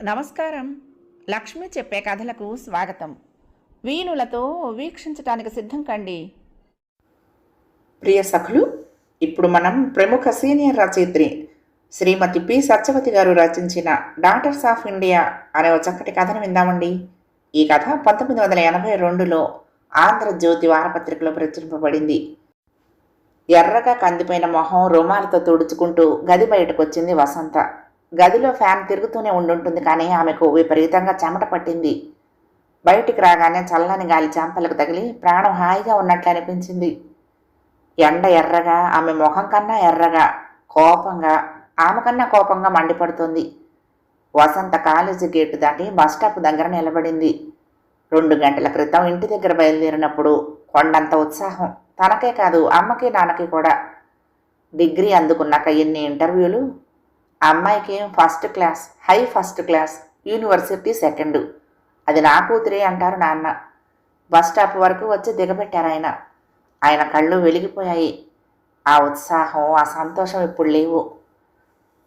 నమస్కారం. లక్ష్మి చెప్పే కథలకు స్వాగతం. వీణులతో వీక్షించటానికి సిద్ధం కండి. ప్రియ సఖులు, ఇప్పుడు మనం ప్రముఖ సీనియర్ రచయిత్రి శ్రీమతి పి సత్యవతి గారు రచించిన డాటర్స్ ఆఫ్ ఇండియా అనే ఒక చక్కటి కథను విందామండి. ఈ కథ 1982లో ఆంధ్రజ్యోతి వారపత్రికలో ప్రచురింపబడింది. ఎర్రగా కందిపోయిన మొహం రుమాలతో తుడుచుకుంటూ గది బయటకు వచ్చింది వసంత. గదిలో ఫ్యాన్ తిరుగుతూనే ఉండుంటుంది, కానీ ఆమెకు విపరీతంగా చెమట పట్టింది. బయటికి రాగానే చల్లని గాలి చెంపలకు తగిలి ప్రాణం హాయిగా ఉన్నట్లు అనిపించింది. ఎండ ఎర్రగా, ఆమె ముఖం కన్నా ఎర్రగా, కోపంగా, ఆమె కన్నా కోపంగా మండిపడుతుంది. వసంత కాలేజీ గేటు దాటి బస్టాప్ దగ్గర నిలబడింది. 2 గంటల క్రితం ఇంటి దగ్గర బయలుదేరినప్పుడు కొండంత ఉత్సాహం. తనకే కాదు, అమ్మకి నాన్నకి కూడా. డిగ్రీ అందుకున్నాక ఎన్ని ఇంటర్వ్యూలు. అమ్మాయికి first class, high first class, university second. అది నా కూతురే అంటారు నాన్న. బస్ స్టాప్ వరకు వచ్చి దిగబెట్టారు ఆయన. ఆయన కళ్ళు వెలిగిపోయాయి. ఆ ఉత్సాహం, ఆ సంతోషం ఇప్పుడు లేవు.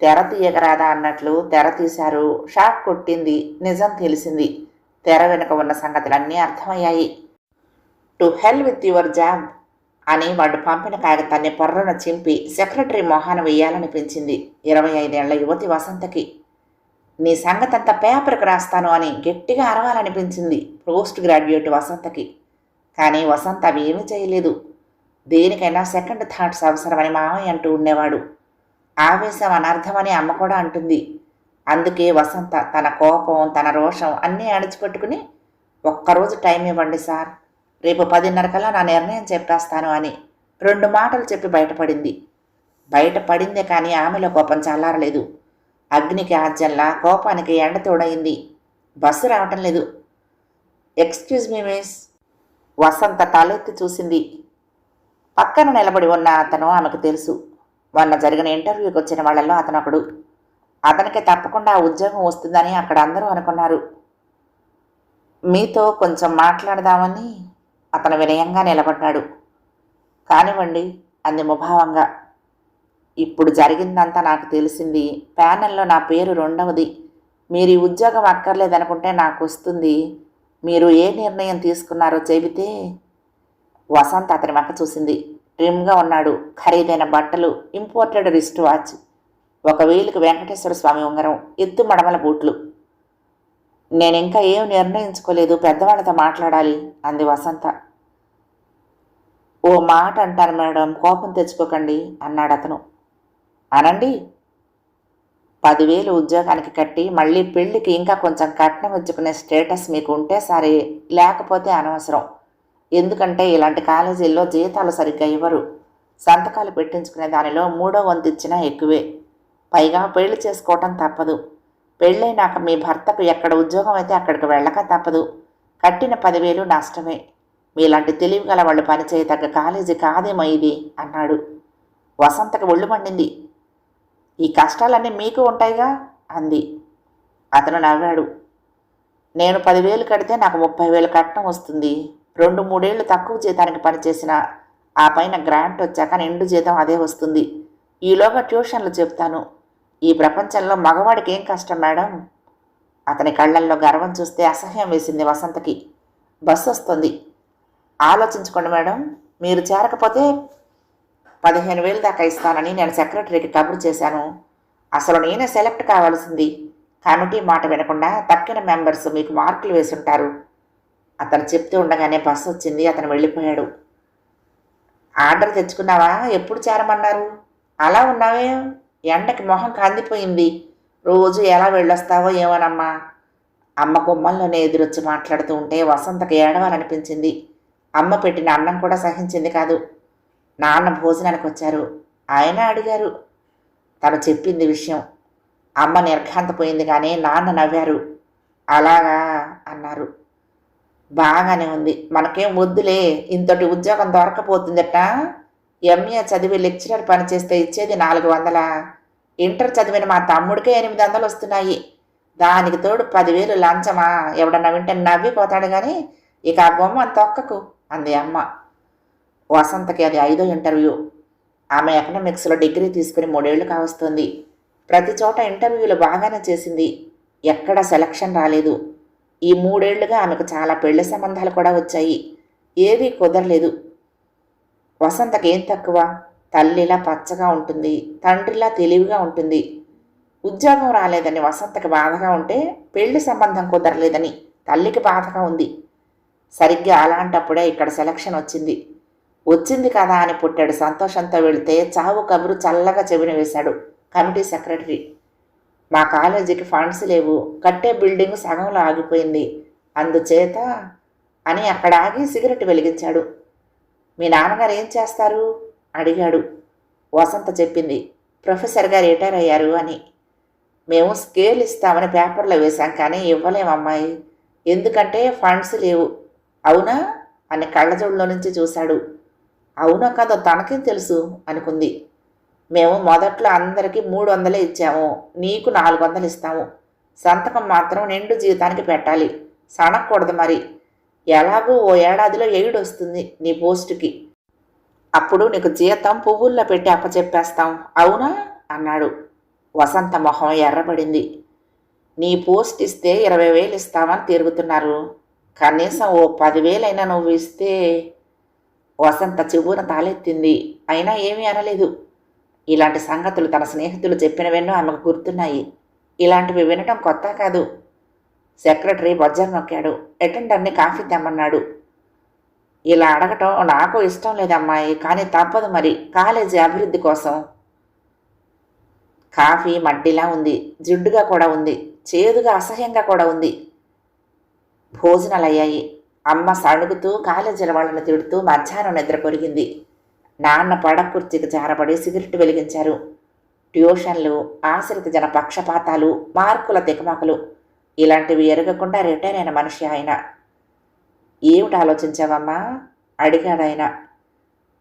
తెర తీయగరాదా అన్నట్లు తెర తీశారు. షాక్ కొట్టింది. నిజం తెలిసింది. తెర వెనుక ఉన్న సంగతులన్నీ అర్థమయ్యాయి. To hell with your job అని వాడు పంపిన కాగితాన్ని పర్రున చింపి సెక్రటరీ మొహాన వెయ్యాలనిపించింది 25 ఏళ్ల యువతి వసంతకి. నీ సంగతంతా పేపర్కి రాస్తాను అని గట్టిగా అరవాలనిపించింది పోస్ట్ గ్రాడ్యుయేట్ వసంతకి. కానీ వసంత అవి ఏమీ చేయలేదు. దేనికైనా సెకండ్ థాట్స్ అవసరమని మామయ్య అంటూ ఉండేవాడు. ఆవేశం అనర్థమని అమ్మ కూడా అంటుంది. అందుకే వసంత తన కోపం, తన రోషం అన్నీ అణిచిపెట్టుకుని, ఒక్కరోజు టైం ఇవ్వండి సార్, రేపు 10:30 కల్లా నా నిర్ణయం చెప్పేస్తాను అని 2 మాటలు చెప్పి బయటపడింది. బయటపడిందే కానీ ఆమెలో కోపం చల్లారలేదు. అగ్నికి ఆజ్యంలా కోపానికి ఎండ తోడయింది. బస్సు రావటం లేదు. Excuse me miss. వసంత తలెత్తి చూసింది. పక్కన నిలబడి ఉన్న అతను ఆమెకు తెలుసు. మొన్న జరిగిన ఇంటర్వ్యూకి వచ్చిన వాళ్ళల్లో అతను ఒకడు. అతనికి తప్పకుండా ఆ ఉద్యోగం వస్తుందని అక్కడ అందరూ అనుకున్నారు. మీతో కొంచెం మాట్లాడదామని అతను వినయంగా నిలబడ్డాడు. కానివ్వండి అంది ముభావంగా. ఇప్పుడు జరిగిందంతా నాకు తెలిసింది. ప్యానెల్లో నా పేరు 2వది. మీరు ఈ ఉద్యోగం అక్కర్లేదనుకుంటే నాకు వస్తుంది. మీరు ఏ నిర్ణయం తీసుకున్నారో చెబితే. వసంత్ అతని వంక చూసింది. ట్రిమ్గా ఉన్నాడు. ఖరీదైన బట్టలు, ఇంపోర్టెడ్ రిస్ట్ వాచ్, 1 వేలుకి వెంకటేశ్వర స్వామి ఉంగరం, ఎత్తు మడమల బూట్లు. నేనింకా ఏం నిర్ణయించుకోలేదు, పెద్దవాళ్ళతో మాట్లాడాలి అంది వసంత. ఓ మాట అంటాను మేడం, కోపం తెచ్చుకోకండి అన్నాడు అతను. అనండి. 10,000 ఉద్యోగానికి కట్టి మళ్ళీ పెళ్లికి ఇంకా కొంచెం కట్నం ఇచ్చుకునే స్టేటస్ మీకు ఉంటే సరే, లేకపోతే అనవసరం. ఎందుకంటే ఇలాంటి కాలేజీల్లో జీతాలు సరిగ్గా ఇవ్వరు. సంతకాలు పెట్టించుకునే దానిలో 3వ వంతు ఇచ్చినా ఎక్కువే. పైగా పెళ్లి చేసుకోవటం తప్పదు. పెళ్ళైనాక మీ భర్తకు ఎక్కడ ఉద్యోగం అయితే అక్కడికి వెళ్ళక తప్పదు. కట్టిన 10,000 నష్టమే. మీలాంటి తెలివిగల వాళ్ళు పనిచేయతగ్గ కాలేజీ కాదేమో ఇది అన్నాడు. వసంతకు ఒళ్ళు మండింది. ఈ కష్టాలన్నీ మీకు ఉంటాయిగా అంది. అతను నవ్వాడు. నేను 10,000 కడితే నాకు 30,000 కట్నం వస్తుంది. 2-3 ఏళ్ళు తక్కువ జీతానికి పనిచేసిన, ఆ పైన గ్రాంట్ వచ్చాక నిండు జీతం అదే వస్తుంది. ఈలోగా ట్యూషన్లు చెప్తాను. ఈ ప్రపంచంలో మగవాడికి ఏం కష్టం మేడం? అతని కళ్ళల్లో గర్వం చూస్తే అసహ్యం వేసింది వసంతకి. బస్సు వస్తుంది. ఆలోచించుకోండి మేడం. మీరు చేరకపోతే 15,000 దాకా ఇస్తానని నేను సెక్రటరీకి కబురు చేశాను. అసలు నేనే సెలెక్ట్ కావాల్సింది. కమిటీ మాట వినకుండా తక్కిన మెంబర్స్ మీకు మార్కులు వేసుంటారు. అతను చెప్తూ ఉండగానే బస్సు వచ్చింది. అతను వెళ్ళిపోయాడు. ఆర్డర్ తెచ్చుకున్నావా? ఎప్పుడు చేరమన్నారు? అలా ఉన్నావే, ఎండకి మొహం కందిపోయింది. రోజు ఎలా వెళ్ళొస్తావో ఏమోనమ్మా. అమ్మ గుమ్మంలోనే ఎదురొచ్చి మాట్లాడుతూ ఉంటే వసంతకి ఏడవాలనిపించింది. అమ్మ పెట్టిన అన్నం కూడా సహించింది కాదు. నాన్న భోజనానికి వచ్చారు. ఆయన అడిగారు. తను చెప్పింది విషయం. అమ్మ నిర్ఘాంతపోయింది, కానీ నాన్న నవ్వారు. అలాగా అన్నారు. బాగానే ఉంది, మనకేం వద్దులే, ఇంతటి ఉద్యోగం దొరకపోతుందట. ఎంఏ చదివి లెక్చరర్ పనిచేస్తే ఇచ్చేది 400. ఇంటర్ చదివిన మా తమ్ముడికే 800 వస్తున్నాయి. దానికి తోడు 10,000 లంచమా? ఎవడన్నా వింటే నవ్విపోతాడు, కానీ ఇక ఆ గుమ్మం తొక్కకు అంది అమ్మ. వసంతకి అది 5వ ఇంటర్వ్యూ. ఆమె ఎకనామిక్స్లో డిగ్రీ తీసుకుని 3 ఏళ్లు కావస్తుంది. ప్రతి చోట ఇంటర్వ్యూలు బాగానే చేసింది. ఎక్కడా సెలక్షన్ రాలేదు. ఈ 3 ఏళ్లుగా ఆమెకు చాలా పెళ్లి సంబంధాలు కూడా వచ్చాయి. ఏవీ కుదరలేదు. వసంతకేం తక్కువ? తల్లిలా పచ్చగా ఉంటుంది, తండ్రిలా తెలివిగా ఉంటుంది. ఉద్యోగం రాలేదని వసంతకి బాధగా ఉంటే పెళ్లి సంబంధం కుదరలేదని తల్లికి బాధగా ఉంది. సరిగ్గా అలాంటప్పుడే ఇక్కడ సెలక్షన్ వచ్చింది కదా అని పుట్టాడు సంతోషంతో వెళితే చావు కబురు చల్లగా చెవిన వేశాడు కమిటీ సెక్రటరీ. మా కాలేజీకి ఫండ్స్ లేవు, కట్టే బిల్డింగ్ సగంలో ఆగిపోయింది, అందుచేత అని అక్కడ ఆగి సిగరెట్ వెలిగించాడు. మీ నాన్నగారు ఏం చేస్తారు అడిగాడు. వసంత చెప్పింది, ప్రొఫెసర్ గారు రిటైర్ అయ్యారు అని. మేము స్కేల్ ఇస్తామని పేపర్లో వేశాం, కానీ ఇవ్వలేమమ్మాయి, ఎందుకంటే ఫండ్స్ లేవు. అవునా అని కళ్ళజోడులో నుంచి చూశాడు. అవునో కాదో తనకేం తెలుసు అనుకుంది. మేము మొదట్లో అందరికీ 300 ఇచ్చాము, నీకు 400 ఇస్తాము. సంతకం మాత్రం నిండు జీతానికి పెట్టాలి, సనక్కూడదు. మరి ఎలాగో ఓ ఏడాదిలో ఎయిడ్ వస్తుంది నీ పోస్టుకి, అప్పుడు నీకు జీతం పువ్వుల్లో పెట్టి అప్పచెప్పేస్తాం, అవునా అన్నాడు. వసంత మొహం ఎర్రబడింది. నీ పోస్ట్ ఇస్తే 20,000 ఇస్తామని తిరుగుతున్నారు, కనీసం ఓ 10,000 నువ్వు ఇస్తే. వసంత చివున తాలెత్తింది. అయినా ఏమీ అనలేదు. ఇలాంటి సంగతులు తన స్నేహితులు చెప్పినవెన్నో ఆమెకు గుర్తున్నాయి. ఇలాంటివి వినటం కొత్త కాదు. సెక్రటరీ బొజ్జర్ నొక్కాడు. అటెండర్ని కాఫీ తెమ్మన్నాడు. ఇలా అడగటం నాకు ఇష్టం లేదమ్మాయి, కానీ తప్పదు మరి, కాలేజీ అభివృద్ధి కోసం. కాఫీ మడ్డిలా ఉంది, జిడ్డుగా కూడా ఉంది, చేదుగా అసహ్యంగా కూడా ఉంది. భోజనాలయ్యాయి. అమ్మ సణుగుతూ కాలేజీల వాళ్ళని తిడుతూ మధ్యాహ్నం నిద్ర కొరిగింది. నాన్న పడక కుర్చీకి జారబడి సిగరెట్ వెలిగించారు. ట్యూషన్లు, ఆశ్రిత జన పక్షపాతాలు, మార్కుల తికమకలు, ఇలాంటివి ఎరగకుండా రిటైర్ అయిన మనిషి ఆయన. ఏమిటి ఆలోచించావమ్మా అడిగాడాయన.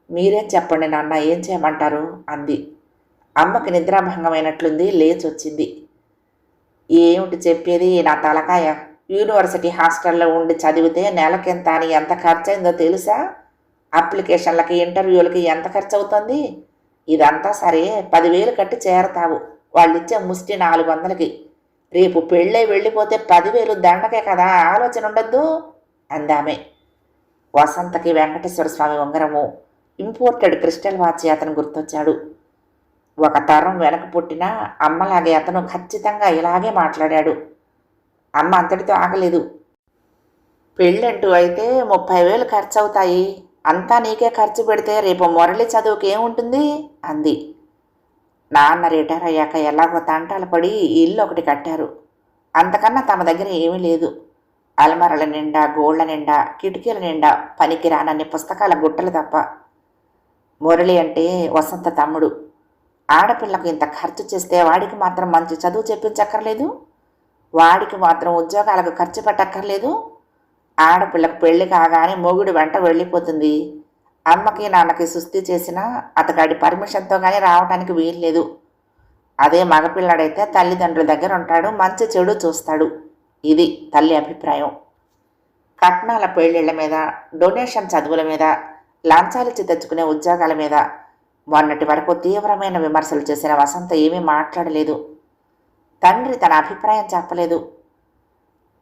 మీరేం చెప్పండి నాన్న, ఏం చేయమంటారు అంది. అమ్మకి నిద్రాభంగమైనట్లుంది, లేచొచ్చింది. ఏమిటి చెప్పేది, నా తలకాయ. యూనివర్సిటీ హాస్టల్లో ఉండి చదివితే నెలకెంత అని ఎంత ఖర్చు అయిందో తెలుసా? అప్లికేషన్లకి, ఇంటర్వ్యూలకి ఎంత ఖర్చు అవుతుంది? ఇదంతా సరే, 10,000 కట్టి చేరతావు, వాళ్ళిచ్చే ముష్టి 400కి. రేపు పెళ్ళై వెళ్ళిపోతే 10,000 దండకే కదా, ఆలోచన ఉండద్దు అందామె. వసంతకి వెంకటేశ్వర స్వామి ఉంగరము, ఇంపోర్టెడ్ క్రిస్టల్ వాచి అతను గుర్తొచ్చాడు. ఒక తరం వెనక పుట్టిన అమ్మలాగే అతను ఖచ్చితంగా ఇలాగే మాట్లాడాడు. అమ్మ అంతటితో ఆగలేదు. పెళ్ళంటూ అయితే 30,000 ఖర్చు అవుతాయి, అంతా నీకే ఖర్చు పెడితే రేపు మురళి చదువుకి ఏముంటుంది అంది. నాన్న రిటైర్ అయ్యాక ఎలాగో తంటాలు పడి ఇల్లు ఒకటి కట్టారు. అంతకన్నా తమ దగ్గర ఏమీ లేదు. అలమరల నిండా, గోళ్ల నిండా, కిటికీల నిండా పనికి రానన్ని పుస్తకాల గుట్టలు తప్ప. మురళి అంటే వసంత తమ్ముడు. ఆడపిల్లకు ఇంత ఖర్చు చేస్తే వాడికి మాత్రం మంచి చదువు చెప్పించక్కర్లేదు, వాడికి మాత్రం ఉద్యోగాలకు ఖర్చు పెట్టక్కర్లేదు. ఆడపిల్లకు పెళ్లి కాగానే మొగుడు వెంట వెళ్ళిపోతుంది. అమ్మకి నాన్నకి సుస్థి చేసినా అతగాడి పర్మిషన్తో కానీ రావటానికి వీల్లేదు. అదే మగపిల్లాడైతే తల్లిదండ్రుల దగ్గర ఉంటాడు, మంచి చెడు చూస్తాడు. ఇది తల్లి అభిప్రాయం. కట్నాల పెళ్ళిళ్ళ మీద, డొనేషన్ చదువుల మీద, లంచాలిచ్చి తెచ్చుకునే ఉద్యోగాల మీద మొన్నటి వరకు తీవ్రమైన విమర్శలు చేసిన వసంత ఏమీ మాట్లాడలేదు. తండ్రి తన అభిప్రాయం చెప్పలేదు.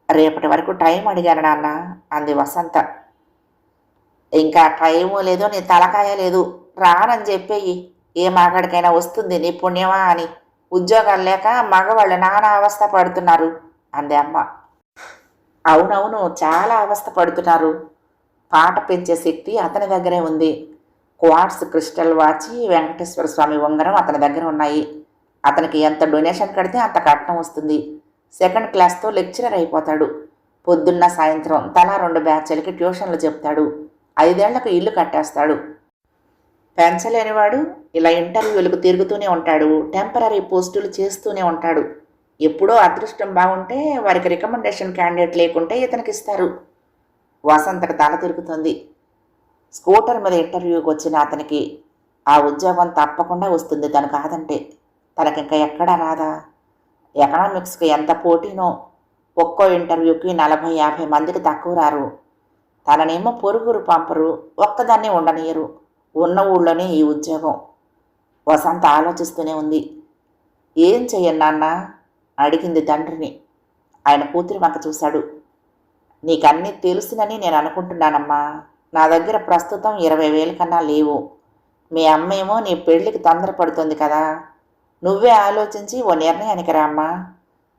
రేపటి వరకు టైం అడిగాను నాన్న అంది వసంత. ఇంకా టైము లేదు, నీ తలకాయ లేదు, రానని చెప్పేయి. ఏ మగాడికైనా వస్తుంది నీ పుణ్యమా అని. ఉద్యోగాలు లేక మగవాళ్ళు నానా అవస్థ పడుతున్నారు అంది అమ్మ. అవునవును, చాలా అవస్థ పడుతున్నారు. పాట పెంచే శక్తి అతని దగ్గరే ఉంది. క్వార్ట్స్ క్రిస్టల్ వాచి, వెంకటేశ్వర స్వామి ఉంగరం అతని దగ్గర ఉన్నాయి. అతనికి ఎంత డొనేషన్ కడితే అంత కట్నం వస్తుంది. 2nd క్లాస్తో లెక్చరర్ అయిపోతాడు. పొద్దున్న సాయంత్రం తలా 2 బ్యాచ్లకి ట్యూషన్లు చెప్తాడు. 5 ఏళ్లకు ఇల్లు కట్టేస్తాడు. పెంచలేనివాడు ఇలా ఇంటర్వ్యూలకు తిరుగుతూనే ఉంటాడు, టెంపరీ పోస్టులు చేస్తూనే ఉంటాడు. ఎప్పుడో అదృష్టం బాగుంటే వారికి రికమెండేషన్ క్యాండిడేట్ లేకుంటే ఇతనికి ఇస్తారు. వసంతకు తల తిరుగుతుంది. స్కూటర్ మీద ఇంటర్వ్యూకి వచ్చిన అతనికి ఆ ఉద్యోగం తప్పకుండా వస్తుంది తను కాదంటే. తనకింక ఎక్కడా రాదా? ఎకనామిక్స్కి ఎంత పోటీనో. ఒక్కో ఇంటర్వ్యూకి 40-50 మందికి తక్కువ రారు. తననేమో పొరుగురు పంపరు, ఒక్కదాన్ని ఉండనీయరు. ఉన్న ఊళ్ళోనే ఈ ఉద్యోగం. వసంత ఆలోచిస్తూనే ఉంది. ఏం చెయ్యను నాన్న అడిగింది తండ్రిని. ఆయన కూతురి వంక చూశాడు. నీకన్నీ తెలుసునని నేను అనుకుంటున్నానమ్మా. నా దగ్గర ప్రస్తుతం 20,000 కన్నా లేవు. మీ అమ్మేమో నీ పెళ్లికి తొందరపడుతుంది కదా. నువ్వే ఆలోచించి ఓ నిర్ణయానికి రామ్మా.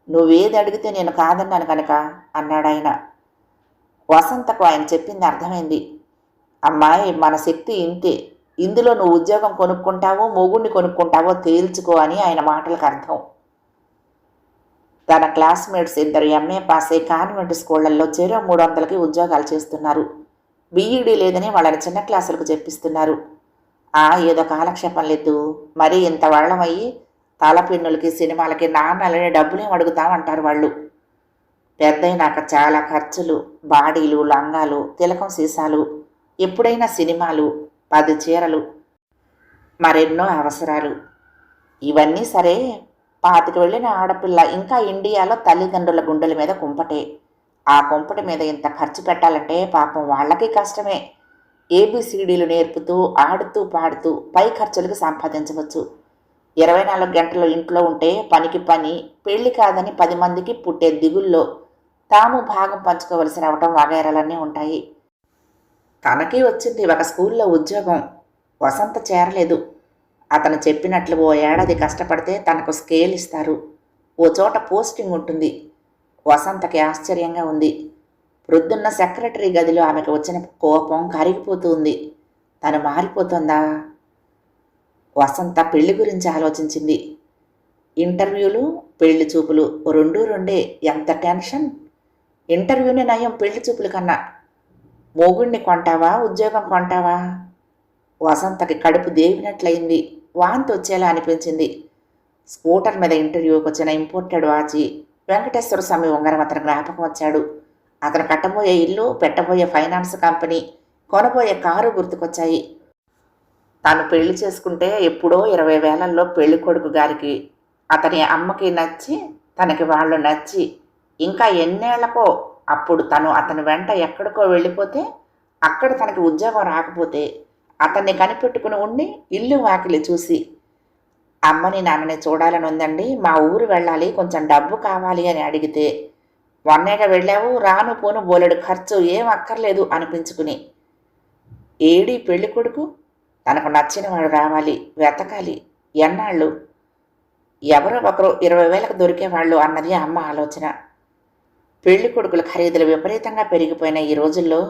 నువ్వేది అడిగితే నేను కాదన్నాను కనుక అన్నాడాయన. వసంతకు ఆయన చెప్పింది అర్థమైంది. అమ్మాయి, మన శక్తి ఇంతే. ఇందులో నువ్వు ఉద్యోగం కొనుక్కుంటావో మొగుడిని కొనుక్కుంటావో తేల్చుకో అని ఆయన మాటలకు అర్థం. తన క్లాస్మేట్స్ 2 ఎంఏ పాస్ అయి కాన్వెంట్ స్కూళ్లలో చెరో 300కి ఉద్యోగాలు చేస్తున్నారు. బీఈడీ లేదని వాళ్ళని చిన్న క్లాసులకు చెప్పిస్తున్నారు. ఏదో కాలక్షేపం లేదు. మరీ ఇంత వాళ్ళమయ్యి తలపిన్నులకి సినిమాలకి నాన్నలని డబ్బులేం అడుగుతామంటారు వాళ్ళు. పెద్దయినాక చాలా ఖర్చులు, బాడీలు, లంగాలు, తిలకం సీసాలు, ఎప్పుడైనా సినిమాలు, 10 చీరలు, మరెన్నో అవసరాలు. ఇవన్నీ సరే, 25 వెళ్ళిన ఆడపిల్ల ఇంకా ఇండియాలో తల్లిదండ్రుల గుండెల మీద కుంపటే. ఆ కుంపటి మీద ఇంత ఖర్చు పెట్టాలంటే పాపం వాళ్ళకి కష్టమే. ఏబిసిడీలు నేర్పుతూ ఆడుతూ పాడుతూ పై ఖర్చులకు సంపాదించవచ్చు. 24 గంటలు ఇంట్లో ఉంటే పనికి పని, పెళ్లి కాదని 10 మందికి పుట్టే దిగుల్లో తాము భాగం పంచుకోవలసి రావటం వగైరాలన్నీ ఉంటాయి. తనకి వచ్చింది ఒక స్కూల్లో ఉద్యోగం. వసంత చేరలేదు. అతను చెప్పినట్లు ఓ ఏడాది కష్టపడితే తనకు స్కేల్ ఇస్తారు. ఓ చోట పోస్టింగ్ ఉంటుంది. వసంతకి ఆశ్చర్యంగా ఉంది. ప్రొద్దున్న సెక్రటరీ గదిలో ఆమెకు వచ్చిన కోపం కరిగిపోతూ ఉంది. తను మారిపోతుందా? వసంత పెళ్లి గురించి ఆలోచించింది. ఇంటర్వ్యూలు, పెళ్లి చూపులు రెండూ రెండే. ఎంత టెన్షన్! ఇంటర్వ్యూనే నయం పెళ్లి చూపుల కన్నా. మొగుణ్ణి కొంటావా, ఉద్యోగం కొంటావా? వసంతకి కడుపు దేవినట్లయింది. వాంతి వచ్చేలా అనిపించింది. స్కూటర్ మీద ఇంటర్వ్యూకి వచ్చిన ఇంపోర్టెడ్ వాచి, వెంకటేశ్వర స్వామి ఉంగరం అతని జ్ఞాపకం వచ్చాడు. అతను కట్టబోయే ఇల్లు, పెట్టబోయే ఫైనాన్స్ కంపెనీ, కొనబోయే కారు గుర్తుకొచ్చాయి. తాను పెళ్లి చేసుకుంటే ఎప్పుడో 20,000ల్లో పెళ్లి కొడుకు గారికి, అతని అమ్మకి నచ్చి, తనకి వాళ్ళు నచ్చి, ఇంకా ఎన్నేళ్లకో అప్పుడు తను అతని వెంట ఎక్కడికో వెళ్ళిపోతే, అక్కడ తనకి ఉద్యోగం రాకపోతే, అతన్ని కనిపెట్టుకుని ఉండి ఇల్లు వాకిలి చూసి, అమ్మని నాన్నని చూడాలని ఉందండి, మా ఊరు వెళ్ళాలి, కొంచెం డబ్బు కావాలి అని అడిగితే, మొన్నేగా వెళ్ళావు, రాను పోను బోలెడు ఖర్చు, ఏం అక్కర్లేదు అనిపించుకుని, ఏడీ పెళ్లి కొడుకు? తనకు నచ్చిన వాడు రావాలి, వెతకాలి. ఎన్నాళ్ళు? ఎవరో ఒకరు 20,000కు దొరికేవాళ్ళు అన్నది అమ్మ ఆలోచన. పెళ్లి కొడుకుల ఖరీదులు విపరీతంగా పెరిగిపోయిన ఈ రోజుల్లో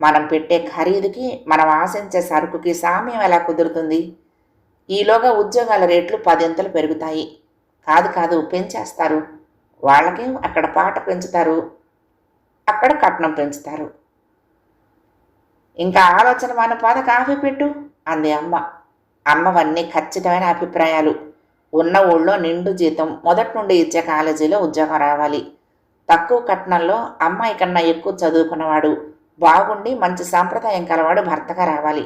మనం పెట్టే ఖరీదుకి, మనం ఆశించే సరుకుకి సామ్యం ఎలా కుదురుతుంది? ఈలోగా ఉద్యోగాల రేట్లు 10 పెరుగుతాయి. కాదు పెంచేస్తారు. వాళ్ళకి అక్కడ పాట పెంచుతారు, అక్కడ కట్నం పెంచుతారు. ఇంకా ఆలోచన మన పాద కాఫీ పెట్టు అంది అమ్మ. అమ్మవన్నీ ఖచ్చితమైన అభిప్రాయాలు. ఉన్న ఊళ్ళో నిండు జీతం, మొదటి నుండి ఇచ్చే కాలేజీలో ఉద్యోగం రావాలి. తక్కువ కట్నంలో అమ్మాయి కన్నా ఎక్కువ చదువుకున్నవాడు, బాగుండి మంచి సాంప్రదాయం కలవాడు భర్తగా రావాలి.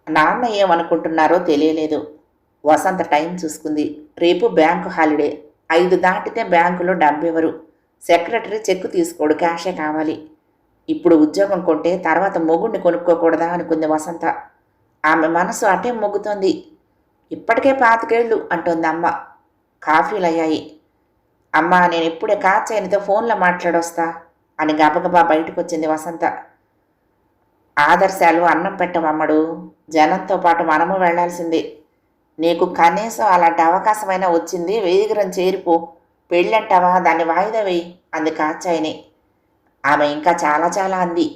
నాన్న ఏమనుకుంటున్నారో తెలియలేదు. వసంత టైం చూసుకుంది. రేపు బ్యాంకు హాలిడే. 5 దాటితే బ్యాంకులో డబ్బెవరు. సెక్రటరీ చెక్కు తీసుకోడు, క్యాషే కావాలి. ఇప్పుడు ఉద్యోగం కొంటే తర్వాత మొగుడిని కొనుక్కోకూడదా అనుకుంది వసంత. ఆమె మనసు అటే మొగ్గుతోంది. ఇప్పటికే 25 ఏళ్ళు అంటోంది అమ్మ. కాఫీలయ్యాయి. అమ్మ, నేను ఇప్పుడే కాచైనతో ఫోన్లో మాట్లాడొస్తా అని గబగబా బయటకు వచ్చింది వసంత. ఆదర్శాలు అన్నం పెట్టవమ్మడు. జనంతో పాటు మనము వెళ్లాల్సిందే. నీకు కనీసం అలాంటి అవకాశమైనా వచ్చింది, వేగిరం చేరిపో. పెళ్ళంటావా, దాన్ని వాయిదా వేయి అంది కాచాయిని. ఆమె ఇంకా చాలా అంది.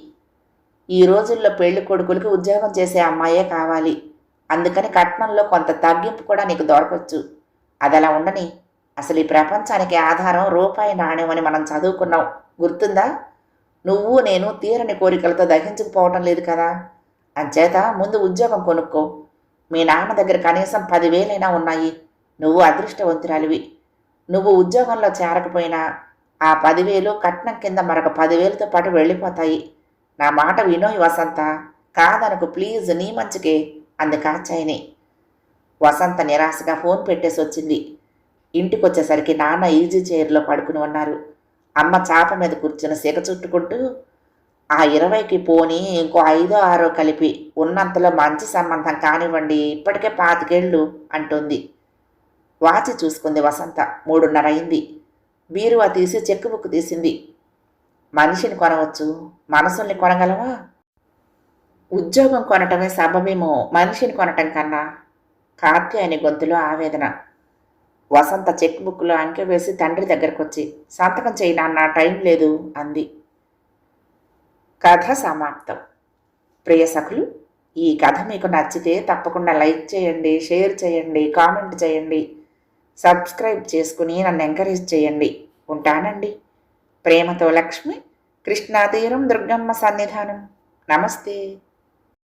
ఈ రోజుల్లో పెళ్లి కొడుకులకి ఉద్యోగం చేసే అమ్మాయే కావాలి. అందుకని కట్నంలో కొంత తగ్గింపు కూడా నీకు దొరకవచ్చు. అదలా ఉండని. అసలు ఈ ప్రపంచానికి ఆధారం రూపాయి నాణ్యం అని మనం చదువుకున్నాం, గుర్తుందా? నువ్వు నేను తీరని కోరికలతో దహించుకుపోవటం లేదు కదా. అంచేత ముందు ఉద్యోగం కొనుక్కో. మీ నాన్న దగ్గర కనీసం 10,000 ఉన్నాయి. నువ్వు అదృష్టవంతురాలివి. నువ్వు ఉద్యోగంలో చేరకపోయినా ఆ 10,000 కట్నం కింద మరొక 10,000తో పాటు వెళ్ళిపోతాయి. నా మాట వినోయ్ వసంత, కాదనకు ప్లీజ్, నీ మంచికే అంది కాచాయిని. వసంత నిరాశగా ఫోన్ పెట్టేసి వచ్చింది. ఇంటికొచ్చేసరికి నాన్న ఈజీ చైర్లో పడుకుని ఉన్నారు. అమ్మ చాప మీద కూర్చుని సిగ చుట్టుకుంటూ, ఆ 20కి పోని ఇంకో 5, 6 కలిపి ఉన్నంతలో మంచి సంబంధం కానివ్వండి, ఇప్పటికే 25 ఏళ్ళు అంటుంది. వాచి చూసుకుంది వసంత. 3:30 అయింది. బీరువా తీసి చెక్ బుక్ తీసింది. మనిషిని కొనవచ్చు, మనసుల్ని కొనగలవా? ఉద్యోగం కొనటమే సబబేమో మనిషిని కొనటం కన్నా. కాత్యాయని గొంతులో ఆవేదన. వసంత చెక్ బుక్లో అంకె వేసి తండ్రి దగ్గరకొచ్చి సంతకం చేయి నాన్న, టైం లేదు అంది. కథ సమాప్తం. ప్రియ సఖులు, ఈ కథ మీకు నచ్చితే తప్పకుండా లైక్ చేయండి, షేర్ చేయండి, కామెంట్ చేయండి, సబ్స్క్రైబ్ చేసుకుని నన్ను ఎంకరేజ్ చేయండి. ఉంటానండి. ప్రేమతో లక్ష్మి, కృష్ణా తీరం, దుర్గమ్మ సన్నిధానం. నమస్తే.